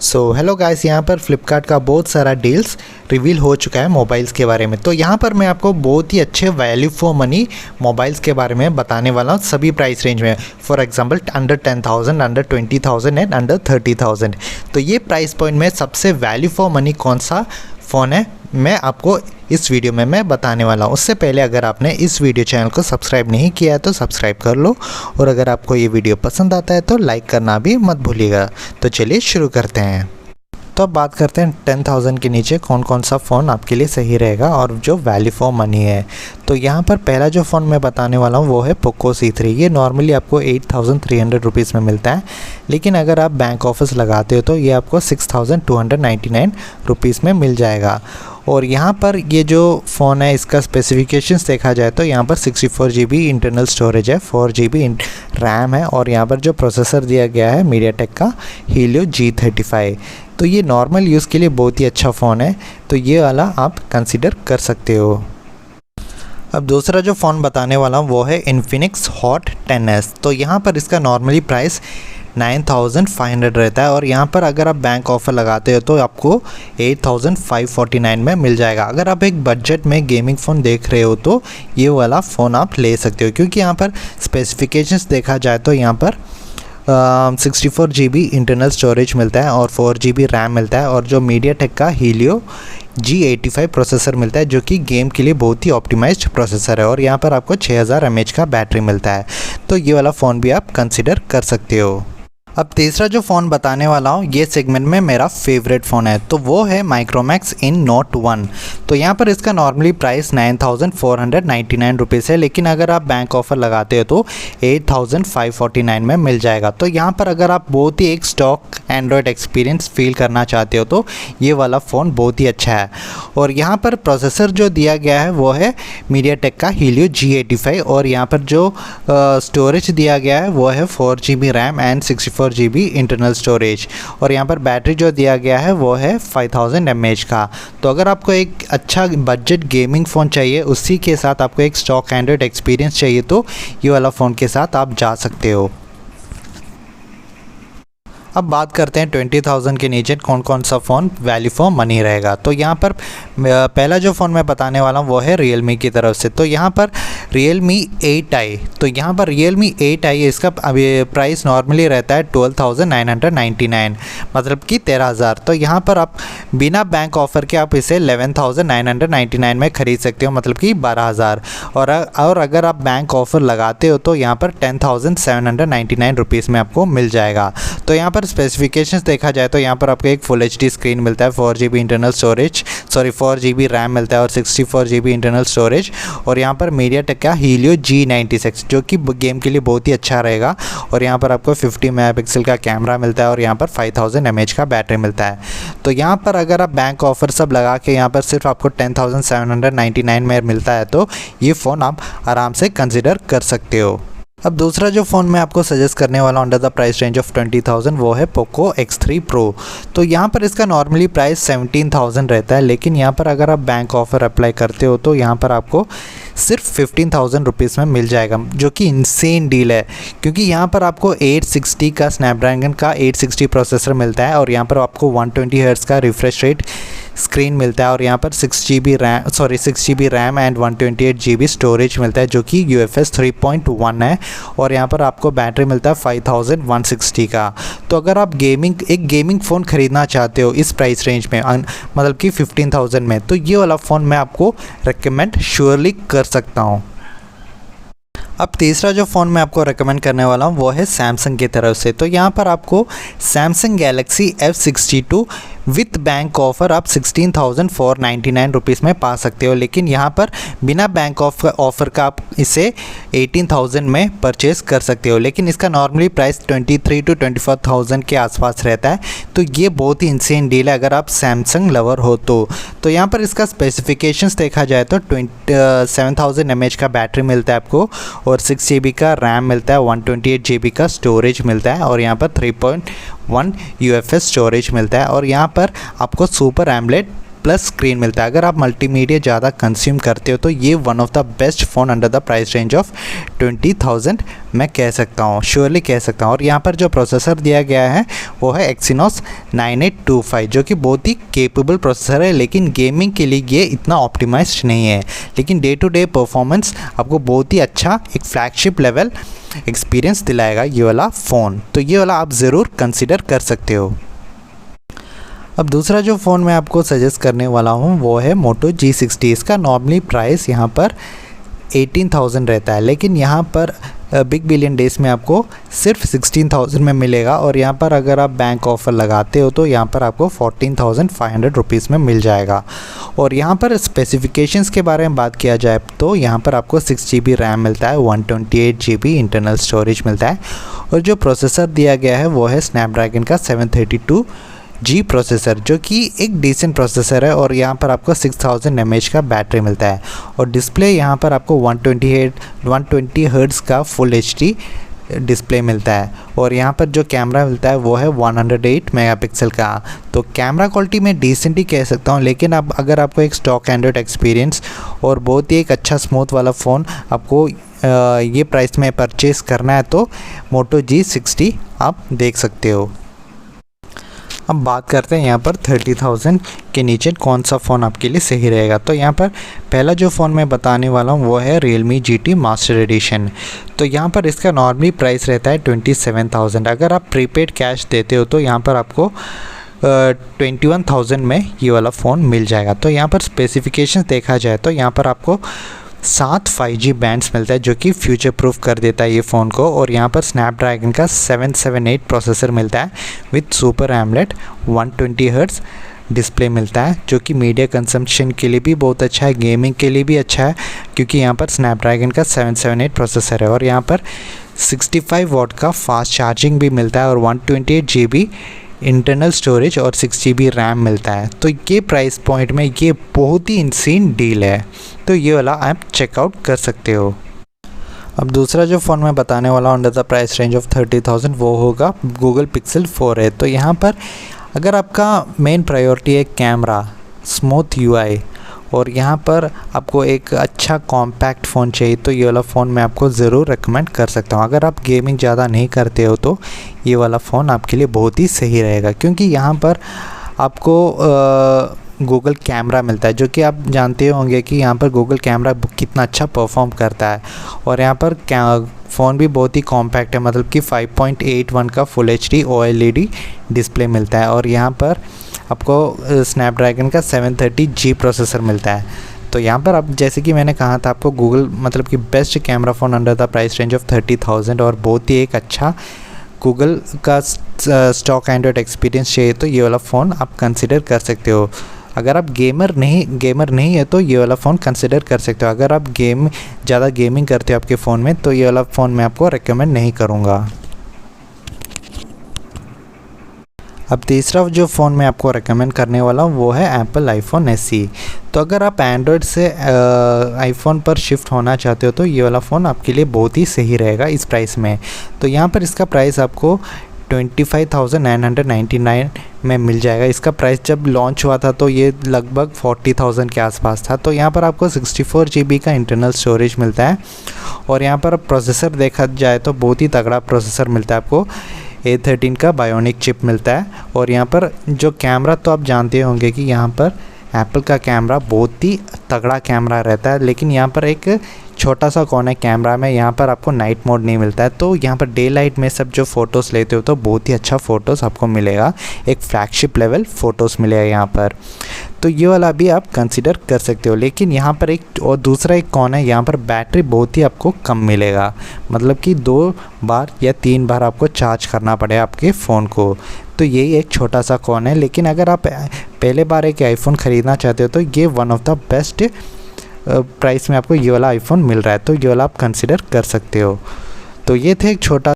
So hello guys, यहाँ पर फ्लिपकार्ट का बहुत सारा डील्स रिवील हो चुका है मोबाइल्स के बारे में। तो यहाँ पर मैं आपको बहुत ही अच्छे वैल्यू फॉर मनी मोबाइल्स के बारे में बताने वाला हूँ, सभी प्राइस रेंज में। For example under 10,000, under 20,000 and under 30,000। तो ये प्राइस पॉइंट में सबसे वैल्यू फॉर मनी कौन सा फ़ोन है मैं आपको इस वीडियो में मैं बताने वाला हूँ। उससे पहले अगर आपने इस वीडियो चैनल को सब्सक्राइब नहीं किया है तो सब्सक्राइब कर लो, और अगर आपको ये वीडियो पसंद आता है तो लाइक करना भी मत भूलिएगा। तो चलिए शुरू करते हैं। तो अब बात करते हैं 10,000 के नीचे कौन कौन सा फ़ोन आपके लिए सही रहेगा और जो वैल्यू फॉर मनी है। तो यहाँ पर पहला जो फ़ोन मैं बताने वाला हूँ वो है पोको C3। ये नॉर्मली आपको 8,300 रुपीज़ में मिलता है, लेकिन अगर आप बैंक ऑफर्स लगाते हो तो ये आपको 6,299 रुपीज़ में मिल जाएगा। और यहाँ पर ये जो फ़ोन है इसका स्पेसिफिकेशंस देखा जाए तो यहाँ पर 64 GB इंटरनल स्टोरेज है, 4 GB रैम है, और यहाँ पर जो प्रोसेसर दिया गया है मीडियाटेक का हीलियो G35। तो ये नॉर्मल यूज़ के लिए बहुत ही अच्छा फ़ोन है, तो ये वाला आप कंसिडर कर सकते हो। अब दूसरा जो फ़ोन बताने वाला हूँ वो है इन्फिनिक्स हॉट 10s। तो यहाँ पर इसका नॉर्मली प्राइस 9,500 रहता है, और यहाँ पर अगर आप बैंक ऑफ़र लगाते हो तो आपको 8,549 में मिल जाएगा। अगर आप एक बजट में गेमिंग फ़ोन देख रहे हो तो ये वाला फ़ोन आप ले सकते हो, क्योंकि यहाँ पर स्पेसिफिकेशंस देखा जाए तो यहाँ पर 64 GB इंटरनल स्टोरेज मिलता है और 4 GB रैम मिलता है, और जो मीडियाटेक का हीलियो G85 प्रोसेसर मिलता है जो कि गेम के लिए बहुत ही ऑप्टिमाइज्ड प्रोसेसर है, और यहाँ पर आपको 6000 mAh का बैटरी मिलता है। तो ये वाला फ़ोन भी आप कंसिडर कर सकते हो। अब तीसरा जो फ़ोन बताने वाला हूँ ये सेगमेंट में मेरा फेवरेट फ़ोन है, तो वो है माइक्रोमैक्स इन नोट 1। तो यहाँ पर इसका नॉर्मली प्राइस 9,499 रुपीज़ है, लेकिन अगर आप बैंक ऑफ़र लगाते हो तो 8,549 में मिल जाएगा। तो यहाँ पर अगर आप बहुत ही एक स्टॉक एंड्रॉयड एक्सपीरियंस फील करना चाहते हो तो ये वाला फ़ोन बहुत ही अच्छा है। और यहाँ पर प्रोसेसर जो दिया गया है वो है मीडियाटेक का हीलियो G85, और यहाँ पर जो स्टोरेज दिया गया है वो है 4 GB RAM and 64 GB internal storage, और यहाँ पर बैटरी जो दिया गया है वो है 5000 mAh का। तो अगर आपको एक अच्छा बजट गेमिंग फ़ोन चाहिए, उसी के साथ आपको एक स्टॉक एंड्रॉयड एक्सपीरियंस चाहिए, तो ये वाला फ़ोन के साथ आप जा सकते हो। अब बात करते हैं 20,000 के नीचे कौन कौन सा फ़ोन वैल्यू फॉर मनी रहेगा। तो यहाँ पर पहला जो फ़ोन मैं बताने वाला हूँ वो है Realme की तरफ से। तो यहाँ पर Realme 8i। तो यहाँ पर Realme 8i इसका अभी प्राइस नॉर्मली रहता है 12,999, मतलब कि 13,000। तो यहाँ पर आप बिना बैंक ऑफ़र के आप इसे 11,999 में ख़रीद सकते हो, मतलब कि 12,000। और अगर आप बैंक ऑफ़र लगाते हो तो यहाँ पर 10,799 रुपीज़ में आपको मिल जाएगा। तो यहाँ पर स्पेसिफिकेशंस देखा जाए तो यहाँ पर आपको एक फुल HD स्क्रीन मिलता है, 4 GB internal storage 4 GB RAM मिलता है और 64 GB इंटरनल स्टोरेज, और यहाँ पर मीडियाटेक का हीलियो G96 जो कि गेम के लिए बहुत ही अच्छा रहेगा, और यहाँ पर आपको 50 मेगापिक्सल का कैमरा मिलता है और यहाँ पर 5000 mAh का बैटरी मिलता है। तो यहाँ पर अगर आप बैंक ऑफ़र सब लगा के यहाँ पर सिर्फ आपको 10,799 में मिलता है, तो ये फ़ोन आप आराम से कंसिडर कर सकते हो। अब दूसरा जो फ़ोन मैं आपको सजेस्ट करने वाला हूँ under the price range of 20,000 वो है पोको X3 Pro। तो यहाँ पर इसका नॉर्मली प्राइस 17,000 रहता है, लेकिन यहाँ पर अगर आप बैंक ऑफ़र अप्लाई करते हो तो यहाँ पर आपको सिर्फ 15,000 रुपीज़ में मिल जाएगा, जो कि इंसेन डील है, क्योंकि यहाँ पर आपको 860 का स्नैपड्रैगन का 860 प्रोसेसर मिलता है, और यहाँ पर आपको 120 हर्ट्ज़ का रिफ्रेश रेट स्क्रीन मिलता है, और यहाँ पर 6 GB RAM and 128 GB storage मिलता है जो कि UFS 3.1 है, और यहाँ पर आपको बैटरी मिलता है 5160 का। तो अगर आप एक गेमिंग फ़ोन ख़रीदना चाहते हो इस प्राइस रेंज में, मतलब कि 15,000 में, तो ये वाला फ़ोन मैं आपको रेकमेंड श्योरली कर सकता हूँ। अब तीसरा जो फ़ोन मैं आपको रेकमेंड करने वाला हूँ वो है सैमसंग की तरफ से। तो यहाँ पर आपको Samsung Galaxy F62 with bank offer आप 16,499 रुपीज़ में पा सकते हो, लेकिन यहाँ पर बिना बैंक ऑफ़र का आप इसे 18,000 में परचेज़ कर सकते हो, लेकिन इसका नॉर्मली प्राइस 23,000 to 24,000 के आसपास रहता है। तो ये बहुत ही इंसेन डील है अगर आप सैमसंग लवर हो तो यहाँ पर इसका स्पेसिफिकेशंस देखा जाए तो 7,000 mAh का बैटरी मिलता है आपको, और 6 GB का रैम मिलता है, 128 GB का स्टोरेज मिलता है, और यहाँ पर 3.1 UFS स्टोरेज मिलता है, और यहाँ पर आपको सुपर एमोलेड प्लस स्क्रीन मिलता है। अगर आप मल्टीमीडिया ज़्यादा कंज्यूम करते हो तो ये one of the best phone under the price range of 20,000 मैं कह सकता हूँ, श्योरली कह सकता हूँ। और यहाँ पर जो प्रोसेसर दिया गया है वो है Exynos 9825, जो कि बहुत ही केपेबल प्रोसेसर है, लेकिन गेमिंग के लिए ये इतना ऑप्टिमाइज्ड नहीं है। लेकिन डे टू डे परफॉर्मेंस आपको बहुत ही अच्छा एक फ्लैगशिप लेवल एक्सपीरियंस दिलाएगा ये वाला फ़ोन। तो ये वाला आप ज़रूर कंसिडर कर सकते हो। अब दूसरा जो फ़ोन मैं आपको सजेस्ट करने वाला हूँ वो है Moto G60। इसका नॉर्मली प्राइस यहाँ पर 18,000 रहता है, लेकिन यहाँ पर बिग बिलियन डेज़ में आपको सिर्फ 16,000 में मिलेगा। और यहाँ पर अगर आप बैंक ऑफ़र लगाते हो तो यहाँ पर आपको 14,500 रुपीज़ में मिल जाएगा। और यहाँ पर स्पेसिफिकेशंस के बारे में बात किया जाए तो यहाँ पर आपको 6 GB रैम मिलता है, 128 GB इंटरनल स्टोरेज मिलता है। और जो प्रोसेसर दिया गया है वो है स्नैपड्रैगन का 732G प्रोसेसर, जो कि एक डिसेंट प्रोसेसर है। और यहाँ पर आपको 6000 mAh का बैटरी मिलता है। और डिस्प्ले यहाँ पर आपको 120 हर्ट्ज़ का फुल HD डिस्प्ले मिलता है। और यहाँ पर जो कैमरा मिलता है वो है 108 मेगापिक्सल का। तो कैमरा क्वालिटी में डिसेंट ही कह सकता हूँ, लेकिन अब अगर आपको एक स्टॉक एंड्रॉयड एक्सपीरियंस और बहुत ही एक अच्छा स्मूथ वाला फ़ोन आपको ये प्राइस में परचेज़ करना है तो Moto G60 आप देख सकते हो। अब बात करते हैं यहाँ पर 30,000 के नीचे कौन सा फ़ोन आपके लिए सही रहेगा। तो यहाँ पर पहला जो फ़ोन मैं बताने वाला हूँ वो है Realme GT मास्टर एडिशन। तो यहाँ पर इसका नॉर्मली प्राइस रहता है 27,000। अगर आप प्रीपेड कैश देते हो तो यहाँ पर आपको 21,000 में ये वाला फ़ोन मिल जाएगा। तो यहाँ पर स्पेसिफिकेशंस देखा जाए तो यहाँ पर आपको 7 5G बैंड्स मिलता है, जो कि फ्यूचर प्रूफ कर देता है ये फ़ोन को। और यहाँ पर स्नैपड्रैगन का 778 प्रोसेसर मिलता है with super AMOLED 120 hertz display मिलता है, जो कि मीडिया कंजम्पशन के लिए भी बहुत अच्छा है, गेमिंग के लिए भी अच्छा है, क्योंकि यहाँ पर स्नैपड्रैगन का 778 प्रोसेसर है। और यहाँ पर 65 वाट का फास्ट चार्जिंग भी मिलता है और 128 GB इंटरनल स्टोरेज और 6 GB रैम मिलता है। तो ये प्राइस पॉइंट में ये बहुत ही इंसेन डील है, तो ये वाला आप चेकआउट कर सकते हो। अब दूसरा जो फ़ोन मैं बताने वाला हूँ under the price range of 30,000 वो होगा Google Pixel 4 है। तो यहाँ पर अगर आपका मेन प्रायोरिटी है कैमरा, स्मूथ UI और यहाँ पर आपको एक अच्छा कॉम्पैक्ट फ़ोन चाहिए तो ये वाला फ़ोन मैं आपको ज़रूर रेकमेंड कर सकता हूँ। अगर आप गेमिंग ज़्यादा नहीं करते हो तो ये वाला फ़ोन आपके लिए बहुत ही सही रहेगा, क्योंकि यहाँ पर आपको गूगल कैमरा मिलता है, जो कि आप जानते होंगे कि यहाँ पर गूगल कैमरा कितना अच्छा परफॉर्म करता है। और यहाँ पर फ़ोन भी बहुत ही कॉम्पैक्ट है, मतलब कि 5.81 का फुल HD OLED डिस्प्ले मिलता है। और यहाँ पर आपको स्नैपड्रैगन का 730G प्रोसेसर मिलता है। तो यहाँ पर आप जैसे कि मैंने कहा था आपको गूगल मतलब कि best camera phone under the price range of 30,000 और बहुत ही एक अच्छा गूगल का स्टॉक एंड्रॉयड एक्सपीरियंस चाहिए तो ये वाला फ़ोन आप कंसिडर कर सकते हो। अगर आप गेमर नहीं है तो ये वाला फ़ोन कंसिडर कर सकते हो। अगर आप ज़्यादा गेमिंग करते हो आपके फ़ोन में तो ये वाला फ़ोन मैं आपको रेकमेंड नहीं करूँगा। अब तीसरा जो फ़ोन मैं आपको रेकमेंड करने वाला हूँ वो है एप्पल आईफोन SE। तो अगर आप एंड्रॉयड से आईफोन पर शिफ्ट होना चाहते हो तो ये वाला फ़ोन आपके लिए बहुत ही सही रहेगा इस प्राइस में। तो यहाँ पर इसका प्राइस आपको 25,999 में मिल जाएगा। इसका प्राइस जब लॉन्च हुआ था तो ये लगभग 40,000 के आसपास था। तो यहाँ पर आपको 64 GB का इंटरनल स्टोरेज मिलता है। और यहाँ पर प्रोसेसर देखा जाए तो बहुत ही तगड़ा प्रोसेसर मिलता है आपको, A13 का बायोनिक चिप मिलता है। और यहाँ पर जो कैमरा तो आप जानते होंगे कि यहाँ पर एप्पल का कैमरा बहुत ही तगड़ा कैमरा रहता है, लेकिन यहाँ पर एक छोटा सा कौन है कैमरा में यहाँ पर आपको नाइट मोड नहीं मिलता है। तो यहाँ पर डे लाइट में सब जो फ़ोटोज़ लेते हो तो बहुत ही अच्छा फ़ोटोज़ आपको मिलेगा, एक फ्लैगशिप लेवल फ़ोटोज़ मिलेगा यहाँ पर। तो ये वाला भी आप कंसिडर कर सकते हो। लेकिन यहाँ पर एक और दूसरा एक कौन है, यहाँ पर बैटरी बहुत ही आपको कम मिलेगा, मतलब कि 2 बार या 3 बार आपको चार्ज करना पड़ेगा आपके फ़ोन को। तो यही एक छोटा सा कौन है। लेकिन अगर आप पहले बार एक आईफोन ख़रीदना चाहते हो तो ये one of the best price में आपको ये वाला आईफोन मिल रहा है, तो ये वाला आप कंसिडर कर सकते हो। तो ये थे एक छोटा